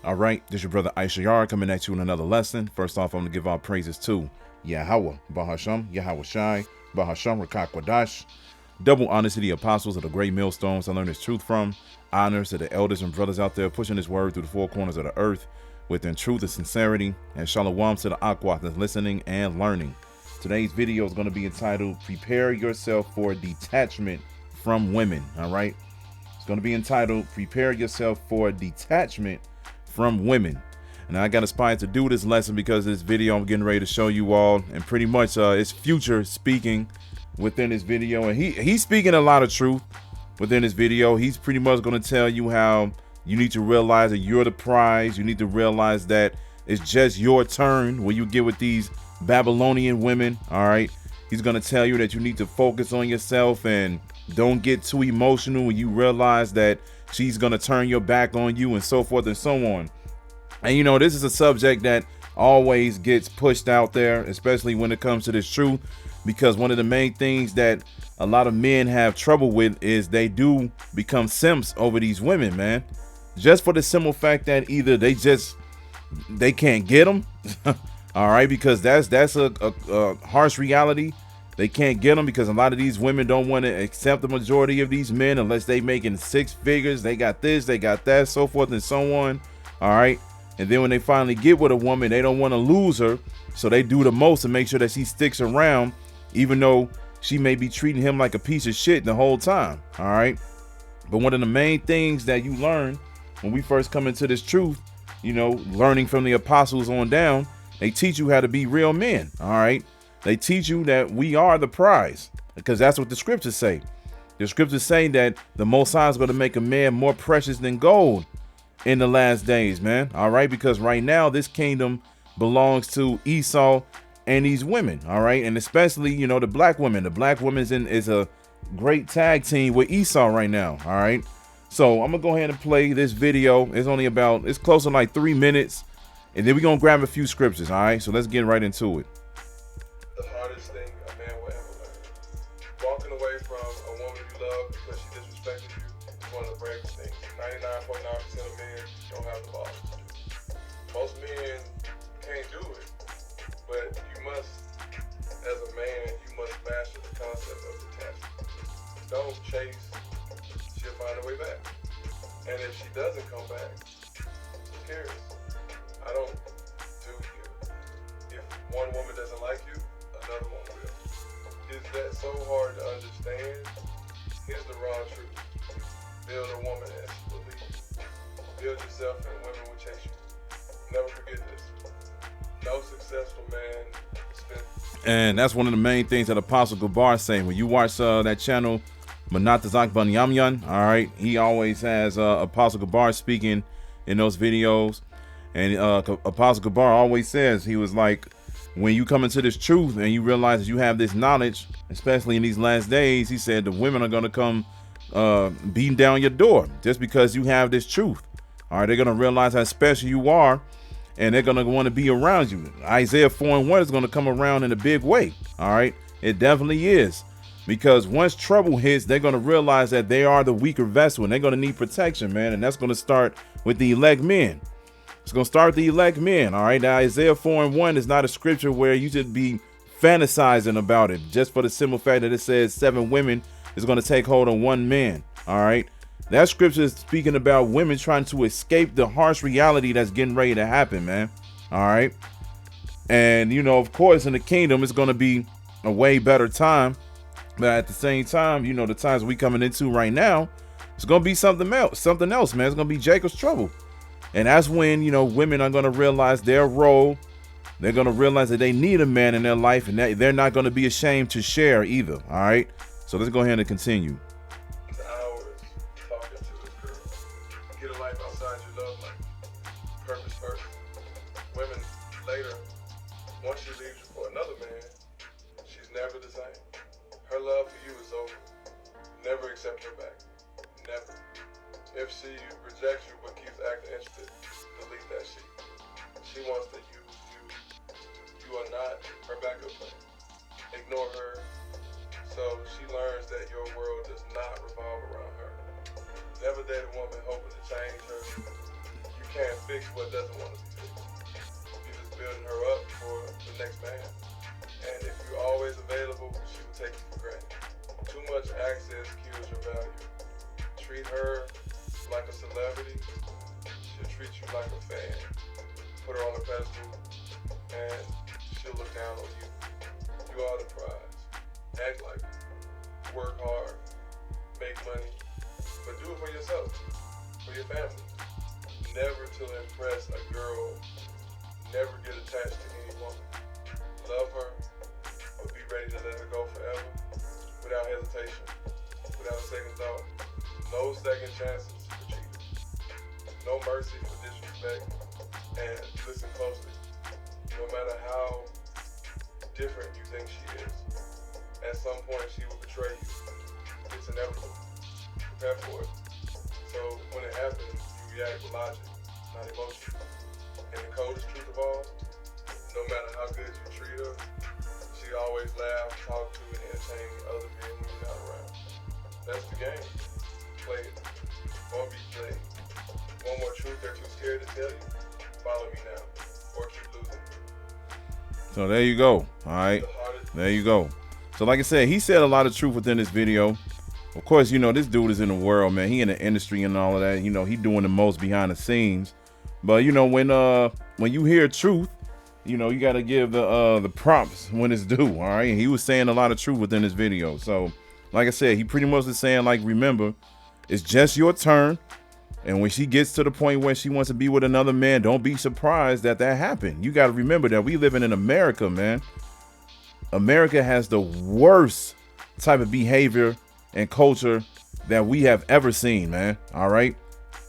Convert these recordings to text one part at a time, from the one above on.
All right, this is your brother Issachar coming at you in another lesson. First off, I'm going to give all praises to Yahweh, Bahasham, Yahweh Shai, Bahasham, Rakakwadash. Double honors to the apostles of the great millstones I learned this truth from. Honors to the elders and brothers out there pushing this word through the four corners of the earth within truth and sincerity. And shalom to the aqua that's listening and learning. Today's video is going to be entitled, Prepare Yourself for Detachment from Women. All right. It's going to be entitled, Prepare Yourself for Detachment from Women. And I got inspired to do this lesson because this video I'm getting ready to show you all, and pretty much it's Future speaking within this video, and he's speaking a lot of truth within this video. He's pretty much going to tell you how you need to realize that you're the prize. You need to realize that it's just your turn when you get with these Babylonian women. All right, he's going to tell you that you need to focus on yourself and don't get too emotional when you realize that she's going to turn your back on you and so forth and so on. And you know, this is a subject that always gets pushed out there, especially when it comes to this truth, because one of the main things that a lot of men have trouble with is they do become simps over these women, man. Just for the simple fact that either they can't get them. All right, because that's a harsh reality. They can't get them because a lot of these women don't want to accept the majority of these men unless they making six figures. They got this, they got that, so forth and so on. All right. And then when they finally get with a woman, they don't want to lose her. So they do the most to make sure that she sticks around, even though she may be treating him like a piece of shit the whole time. All right. But one of the main things that you learn when we first come into this truth, you know, learning from the apostles on down, they teach you how to be real men. All right. They teach you that we are the prize, because that's what the scriptures say. The scriptures say that the Most High is going to make a man more precious than gold in the last days, man. All right. Because right now this kingdom belongs to Esau and these women. All right. And especially, you know, the black women. The black women is a great tag team with Esau right now. All right. So I'm going to go ahead and play this video. It's close to like 3 minutes. And then we're going to grab a few scriptures. All right. So let's get right into it. The hardest thing a man will ever learn. Walking away from a woman you love because she disrespected you is one of the bravest things. 99.9% of men don't have the balls to do. Most men can't do it, but you must, as a man, you must master the concept of detachment. Don't chase, she'll find her way back. And if she doesn't come back, who cares? I don't do you. If one woman doesn't like you, another one will. Is that so hard to understand? Here's the raw truth. Build a woman as you believe. Build yourself and women will chase you. Never forget this. No successful man spends. And that's one of the main things that Apostle Gabar is saying. When you watch that channel, Manasseh Cubans, all right, he always has Apostle Gabar speaking in those videos. And Apostle Gabar always says, he was like, when you come into this truth and you realize that you have this knowledge, especially in these last days, he said the women are going to come beating down your door just because you have this truth. All right, they're going to realize how special you are, and they're going to want to be around you. Isaiah 4:1 is going to come around in a big way. All right, it definitely is, because once trouble hits, they're going to realize that they are the weaker vessel and they're going to need protection, man. And that's going to start with the elect men. It's going to start with the elect men. All right. Now, Isaiah 4:1 is not a scripture where you should be fantasizing about it just for the simple fact that it says 7 women is going to take hold of 1 man. All right. That scripture is speaking about women trying to escape the harsh reality that's getting ready to happen, man. All right. And, you know, of course, in the kingdom, it's going to be a way better time. But at the same time, you know, the times we coming into right now, it's going to be something else, man. It's going to be Jacob's trouble. And that's when, you know, women are going to realize their role. They're going to realize that they need a man in their life, and that they're not going to be ashamed to share either. All right. So let's go ahead and continue. Hours talking to this girl. Get a life outside your love life. Purpose first. Women later, once she leaves you for another man, she's never the same. Her love for you is over. Never accept her back. Never. If she rejects you but keeps acting interested, delete that shit. She wants to use you. You are not her backup plan. Ignore her so she learns that your world does not revolve around her. Never date a woman hoping to change her. You can't fix what doesn't want to be fixed. You're just building her up for the next man. And if you're always available, she will take you for granted. Too much access kills your value. Treat her like a celebrity. She'll treat you like a fan. Put her on a pedestal, and she'll look down on you. You are the prize. Act like it. Work hard. Make money. But do it for yourself. For your family. Never to impress a girl. Never get attached to any woman. Love her, but be ready to let her go forever. Without hesitation. Without a second thought. No second chances for cheating. No mercy for disrespect. And listen closely. No matter how different you think she is, at some point she will betray you. It's inevitable. Prepare for it. So when it happens, you react with logic, not emotion. And the coldest truth of all, no matter how good you treat her, she always laugh, talk to, and entertain other men when you're not around. That's the game. Play it. Or be played. One more truth that you're scared to tell you? Follow me now. Or keep losing. So there you go. All right. There you go. So like I said, he said a lot of truth within this video. Of course, you know, this dude is in the world, man. He in the industry and all of that. You know, he doing the most behind the scenes. But, you know, when you hear truth, you know, you got to give the prompts when it's due. All right. And he was saying a lot of truth within this video. So, like I said, he pretty much is saying, like, remember, it's just your turn. And when she gets to the point where she wants to be with another man, don't be surprised that happened. You got to remember that we living in America, man. America has the worst type of behavior and culture that we have ever seen, man. All right.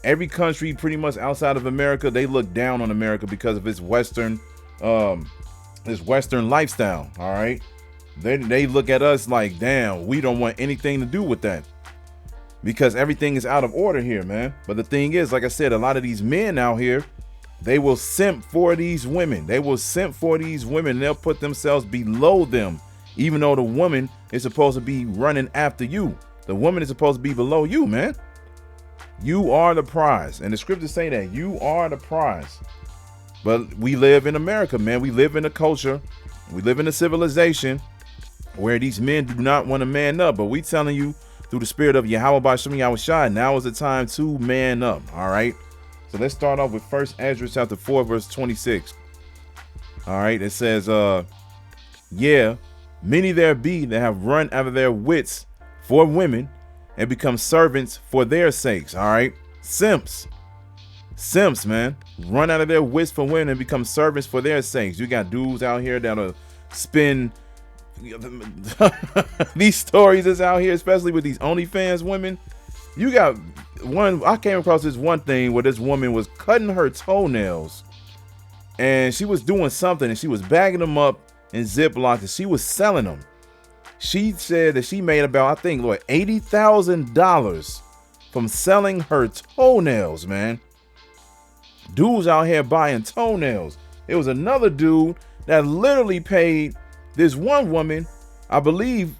Every country pretty much outside of America, they look down on America because of its Western lifestyle. All right. They look at us like, damn, we don't want anything to do with that. Because everything is out of order here, man. But the thing is, like I said, a lot of these men out here, they will simp for these women. They will simp for these women. And they'll put themselves below them, even though the woman is supposed to be running after you. The woman is supposed to be below you, man. You are the prize. And the scriptures say that you are the prize. But we live in America, man. We live in a culture. We live in a civilization where these men do not want to man up. But we telling you, through the spirit of Yahweh Bashim Yahushai, now is the time to man up. All right. So let's start off with 1 Ezra chapter 4, verse 26. All right. It says, yeah, many there be that have run out of their wits for women and become servants for their sakes. All right. Simps, man, run out of their wits for women and become servants for their sakes. You got dudes out here that'll spend these stories is out here, especially with these OnlyFans women. You got one. I came across this one thing where this woman was cutting her toenails and she was doing something and she was bagging them up in Ziploc and she was selling them. She said that she made about, I think, $80,000 from selling her toenails, man. Dudes out here buying toenails. It was another dude that literally paid this one woman, I believe,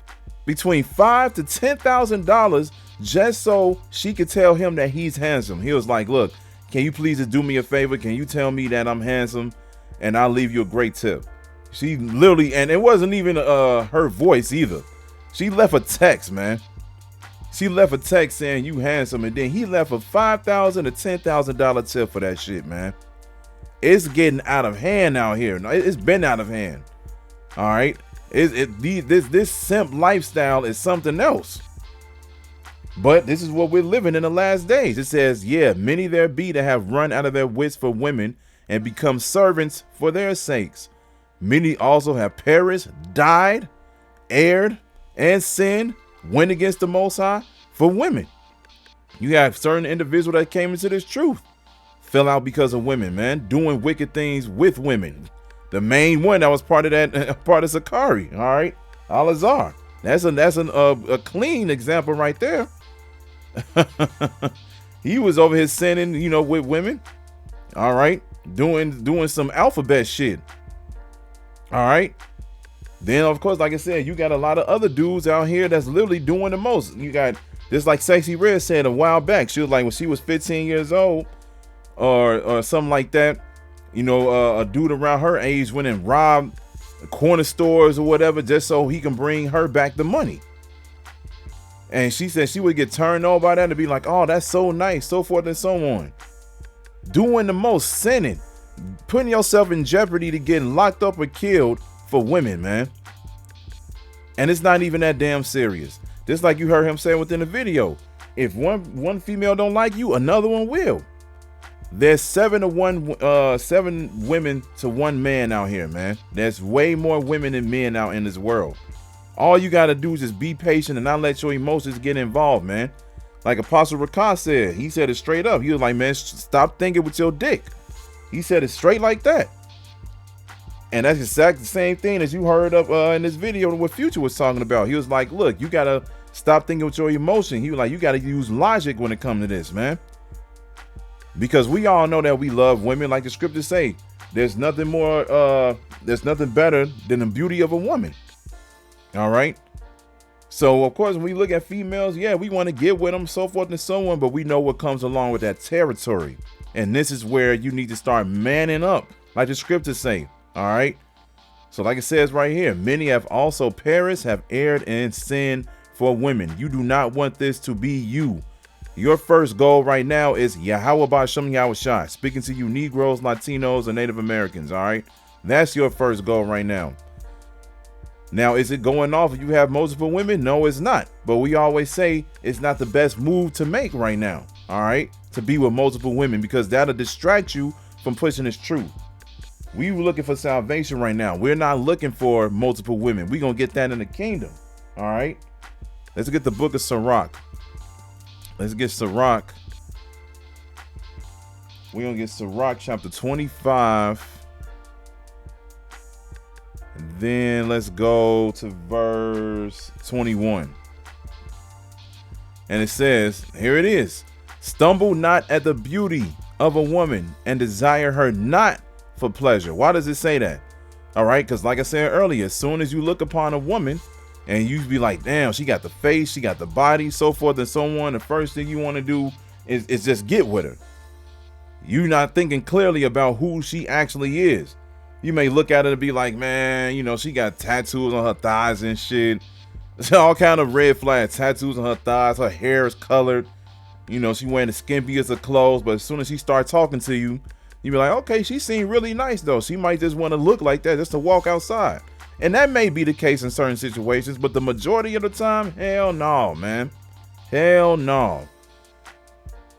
between $5,000 to $10,000 just so she could tell him that he's handsome. He was like, look, can you please just do me a favor? Can you tell me that I'm handsome and I'll leave you a great tip? She literally, and it wasn't even her voice either. She left a text, man. She left a text saying you handsome, and then he left a $5,000 to $10,000 tip for that shit, man. It's getting out of hand out here. It's been out of hand. All right, this simp lifestyle is something else. But this is what we're living in the last days. It says, yeah, many there be that have run out of their wits for women and become servants for their sakes. Many also have perished, died, erred, and sinned, went against the Most High for women. You have certain individuals that came into this truth, fell out because of women, man, doing wicked things with women. The main one that was part of that, part of Sakari, all right, Al-Azhar. That's a clean example right there. He was over here sinning, you know, with women, all right, doing some alphabet shit, all right. Then, of course, like I said, you got a lot of other dudes out here that's literally doing the most. You got, just like Sexy Red said a while back, she was like, when she was 15 years old, or something like that. You know, a dude around her age went and robbed corner stores or whatever just so he can bring her back the money. And she said she would get turned on by that and be like, oh, that's so nice, so forth and so on. Doing the most, sinning, putting yourself in jeopardy to getting locked up or killed for women, man. And it's not even that damn serious. Just like you heard him say within the video, if one female don't like you, another one will. There's 7 women to 1 man out here, man. There's way more women than men out in this world. All you got to do is just be patient and not let your emotions get involved, man. Like Apostle Rachaa said, he said it straight up. He was like, man, stop thinking with your dick. He said it straight like that. And that's exactly the same thing as you heard of in this video what Future was talking about. He was like, look, you got to stop thinking with your emotion. He was like, you got to use logic when it comes to this, man. Because we all know that we love women, like the scriptures say. There's nothing better than the beauty of a woman. All right. So, of course, when we look at females, yeah, we want to get with them, so forth and so on. But we know what comes along with that territory. And this is where you need to start manning up, like the scriptures say. All right. So like it says right here, many have also perished, have erred and sinned for women. You do not want this to be you. Your first goal right now is Yahweh Ba'Shem Yahushai, speaking to you Negroes, Latinos, and Native Americans. All right. That's your first goal right now. Now, is it going off if you have multiple women? No, it's not. But we always say it's not the best move to make right now. All right. To be with multiple women, because that'll distract you from pushing this truth. We were looking for salvation right now. We're not looking for multiple women. We're going to get that in the kingdom. All right. Let's get the book of Sirach. Let's get Sirach. We're going to get Sirach chapter 25. And then let's go to verse 21. And it says, here it is. Stumble not at the beauty of a woman and desire her not for pleasure. Why does it say that? All right, because like I said earlier, as soon as you look upon a woman and you be like, damn, she got the face, she got the body, so forth and so on, the first thing you want to do is just get with her. You're not thinking clearly about who she actually is. You may look at her and be like, man, you know, she got tattoos on her thighs and shit. All kind of red flag tattoos on her thighs. Her hair is colored. You know, she wearing the skimpiest of clothes. But as soon as she starts talking to you, you be like, okay, she seemed really nice, though. She might just want to look like that just to walk outside. And that may be the case in certain situations. But the majority of the time, hell no, man. Hell no.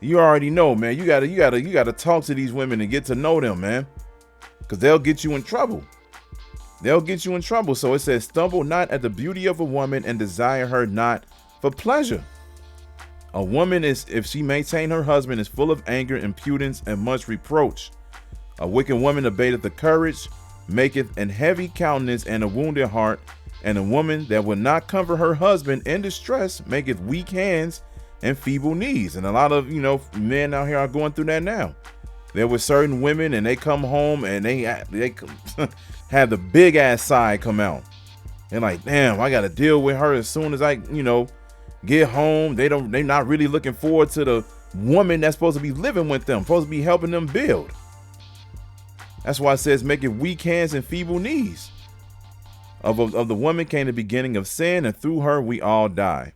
You already know, man. You gotta talk to these women and get to know them, man. Because they'll get you in trouble. They'll get you in trouble. So it says, stumble not at the beauty of a woman and desire her not for pleasure. A woman is, if she maintain her husband, is full of anger, impudence, and much reproach. A wicked woman abateth the courage, maketh an heavy countenance and a wounded heart. And a woman that will not comfort her husband in distress maketh weak hands and feeble knees. And a lot of, men out here are going through that now. There were certain women and they come home and they have the big ass side come out. They're like, damn, I got to deal with her as soon as I, get home. They're not really looking forward to the woman that's supposed to be living with them, supposed to be helping them build. That's why it says, make it weak hands and feeble knees. Of the woman came the beginning of sin, and through her we all die.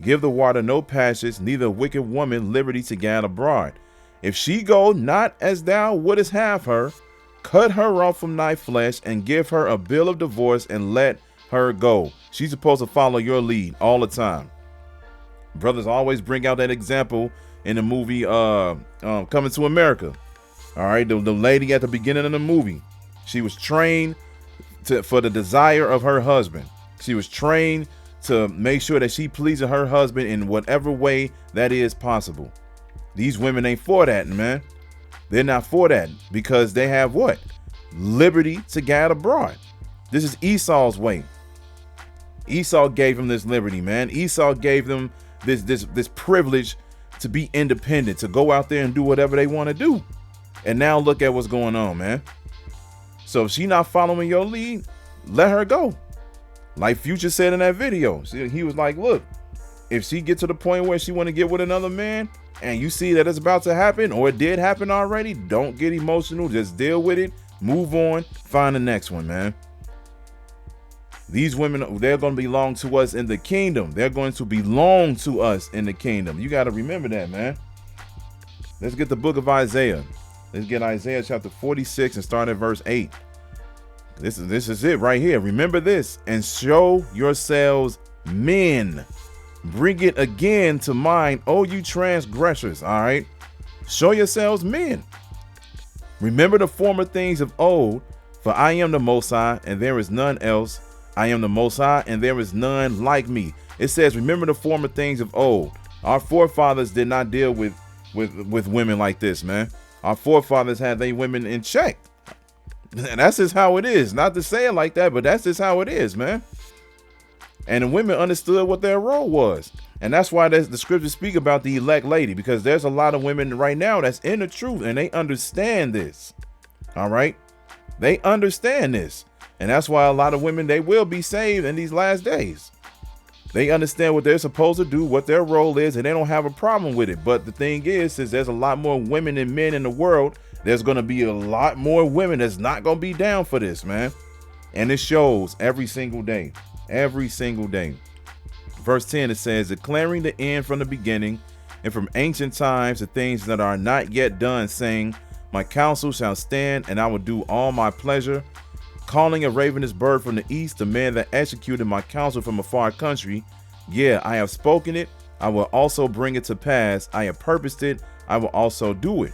Give the water no passage, neither a wicked woman liberty to gad abroad. If she go not as thou wouldest have her, cut her off from thy flesh and give her a bill of divorce and let her go. She's supposed to follow your lead all the time. Brothers always bring out that example in the movie Coming to America. All right, the lady at the beginning of the movie, she was trained for the desire of her husband. She was trained to make sure that she pleases her husband in whatever way that is possible. These women ain't for that, man. They're not for that because they have what? Liberty to gad abroad. This is Esau's way. Esau gave him this liberty, man. Esau gave them this privilege to be independent, to go out there and do whatever they want to do. And now look at what's going on, man. So if she not following your lead, let her go. Like Future said in that video. See, he was like, look, if she get to the point where she want to get with another man, and you see that it's about to happen or it did happen already, don't get emotional. Just deal with it. Move on. Find the next one, man. These women, they're going to belong to us in the kingdom. They're going to belong to us in the kingdom. You got to remember that, man. Let's get the book of Isaiah. Let's get Isaiah chapter 46 and start at verse 8. This is it right here. Remember this. And show yourselves men. Bring it again to mind, O you transgressors. All right. Show yourselves men. Remember the former things of old, for I am the Most High, and there is none else. I am the Most High, and there is none like me. It says, remember the former things of old. Our forefathers did not deal with women like this, man. Our forefathers had their women in check. And that's just how it is. Not to say it like that, but that's just how it is, man. And the women understood what their role was. And that's why the scriptures speak about the elect lady, because there's a lot of women right now that's in the truth and they understand this. All right. They understand this. And that's why a lot of women, they will be saved in these last days. They understand what they're supposed to do, what their role is, and they don't have a problem with it. But the thing is there's a lot more women than men in the world. There's going to be a lot more women that's not going to be down for this, man. And it shows every single day. Every single day. Verse 10, it says, declaring the end from the beginning and from ancient times the things that are not yet done, saying, my counsel shall stand and I will do all my pleasure. Calling a ravenous bird from the east, the man that executed my counsel from a far country. Yeah, I have spoken it. I will also bring it to pass. I have purposed it. I will also do it.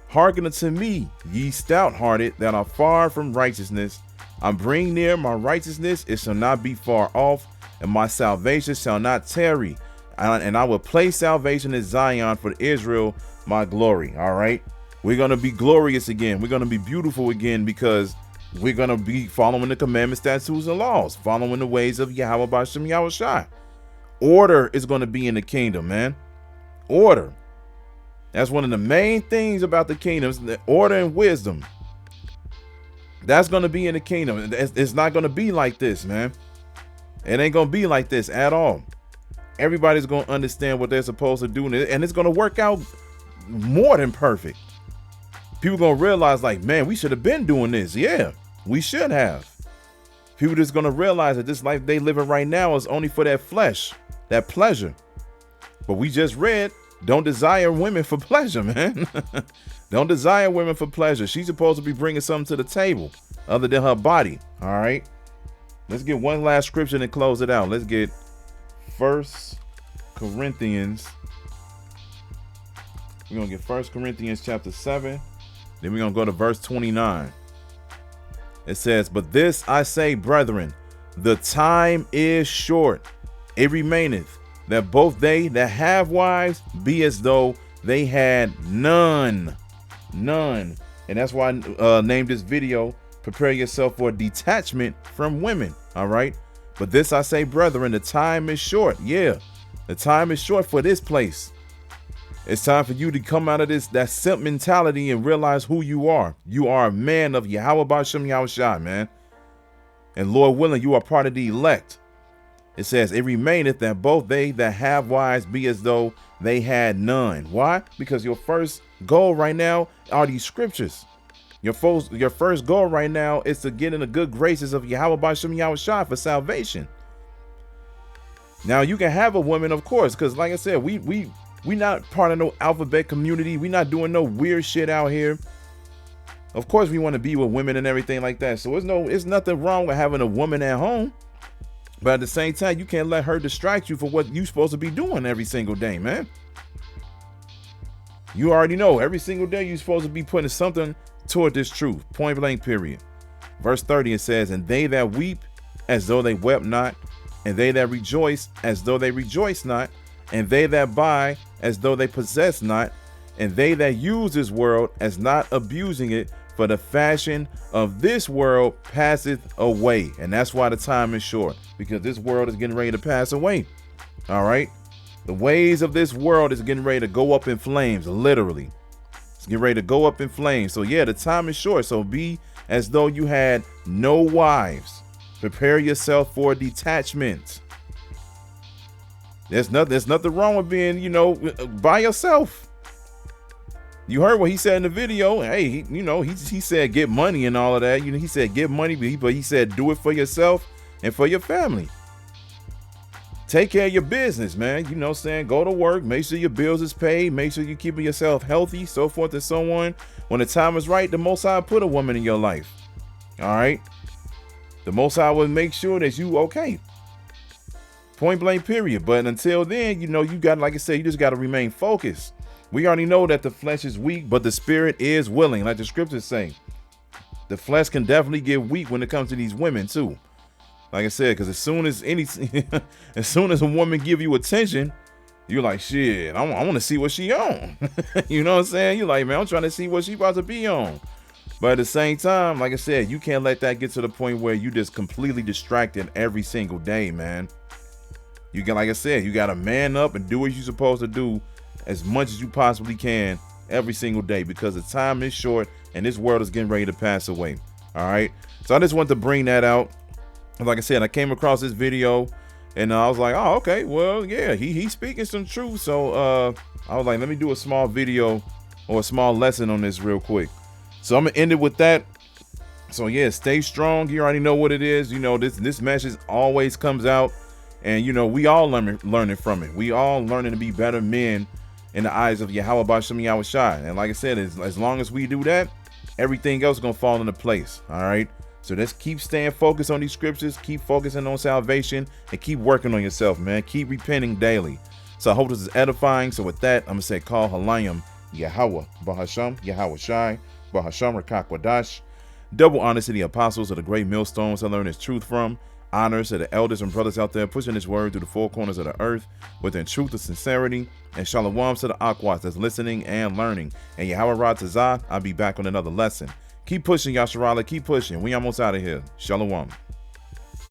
Hearken unto me, ye stout-hearted that are far from righteousness. I bring near my righteousness, it shall not be far off, and my salvation shall not tarry. And I will place salvation in Zion for Israel, my glory. All right. We're going to be glorious again. We're going to be beautiful again, because we're going to be following the commandments, statutes, and laws, following the ways of Yahweh B'Shem Yahushai. Order is going to be in the kingdom, man. Order. That's one of the main things about the kingdom, the order and wisdom. That's going to be in the kingdom. It's not going to be like this, man. It ain't going to be like this at all. Everybody's going to understand what they're supposed to do, and it's going to work out more than perfect. People going to realize, like, man, we should have been doing this. Yeah, we should have. People just going to realize that this life they living right now is only for that flesh, that pleasure. But we just read, don't desire women for pleasure, man. Don't desire women for pleasure. She's supposed to be bringing something to the table other than her body. All right. Let's get one last scripture and close it out. Let's get 1 Corinthians. We're going to get 1 Corinthians chapter 7. Then we're going to go to verse 29. It says, but this I say, brethren, the time is short. It remaineth that both they that have wives be as though they had none. None. And that's why I named this video, prepare yourself for detachment from women. All right. But this I say, brethren, the time is short. Yeah, the time is short for this place. It's time for you to come out of that simp mentality and realize who you are. You are a man of Yahweh B'Shem Yahushai, man. And Lord willing, you are part of the elect. It says, it remaineth that both they that have wives be as though they had none. Why? Because your first goal right now are these scriptures. Your first goal right now is to get in the good graces of Yahweh B'Shem Yahushai for salvation. Now you can have a woman, of course, because like I said, we not part of no alphabet community. We not doing no weird shit out here. Of course, we want to be with women and everything like that. So it's nothing wrong with having a woman at home. But at the same time, you can't let her distract you for what you're supposed to be doing every single day, man. You already know every single day you're supposed to be putting something toward this truth. Point blank, period. Verse 30, it says, and they that weep as though they wept not, and they that rejoice as though they rejoice not, and they that buy as though they possess not, and they that use this world as not abusing it, for the fashion of this world passeth away. And that's why the time is short, because this world is getting ready to pass away. All right. The ways of this world is getting ready to go up in flames, literally. It's getting ready to go up in flames. So yeah, the time is short. So be as though you had no wives. Prepare yourself for detachment. There's nothing wrong with being, by yourself. You heard what he said in the video. Hey, he said get money and all of that. He said get money, but he said do it for yourself and for your family. Take care of your business, man. You know what I'm saying? Go to work. Make sure your bills is paid. Make sure you're keeping yourself healthy, so forth and so on. When the time is right, the Most High put a woman in your life. All right? The Most High will make sure that you okay. Point blank, period. But until then, you got, like I said, you just got to remain focused. We already know that the flesh is weak, but the spirit is willing. Like the scriptures say, the flesh can definitely get weak when it comes to these women too. Like I said, because as soon as a woman give you attention, you're like, shit, I want to see what she on. You know what I'm saying? You're like, man, I'm trying to see what she about to be on. But at the same time, like I said, you can't let that get to the point where you just completely distracted every single day, man. You got, like I said, you got to man up and do what you're supposed to do as much as you possibly can every single day, because the time is short and this world is getting ready to pass away. All right. So I just want to bring that out. Like I said, I came across this video and I was like, oh, okay, well, yeah, he's speaking some truth. So I was like, let me do a small video or a small lesson on this real quick. So I'm gonna end it with that. So yeah, stay strong. You already know what it is. This message always comes out, and we all learning from it. We all learning to be better men in the eyes of Yahweh B'Shem Yahweh Shai. And like I said, as long as we do that, everything else is gonna fall into place. All right. So let's keep staying focused on these scriptures, keep focusing on salvation, and keep working on yourself, man. Keep repenting daily. So I hope this is edifying. So with that, I'm going to say, call Halayim, Yahweh, Bahasham, Yahweh Shai, Bahasham, Rachaa Quadash. Double honors to the apostles of the great millstones I learned this truth from. Honors to the elders and brothers out there pushing this word through the four corners of the earth within truth and sincerity. And shalom to the Aquas that's listening and learning. And Yahweh Ra Tazah, I'll be back on another lesson. Keep pushing, Yasharala. Keep pushing. We almost out of here. Shalom.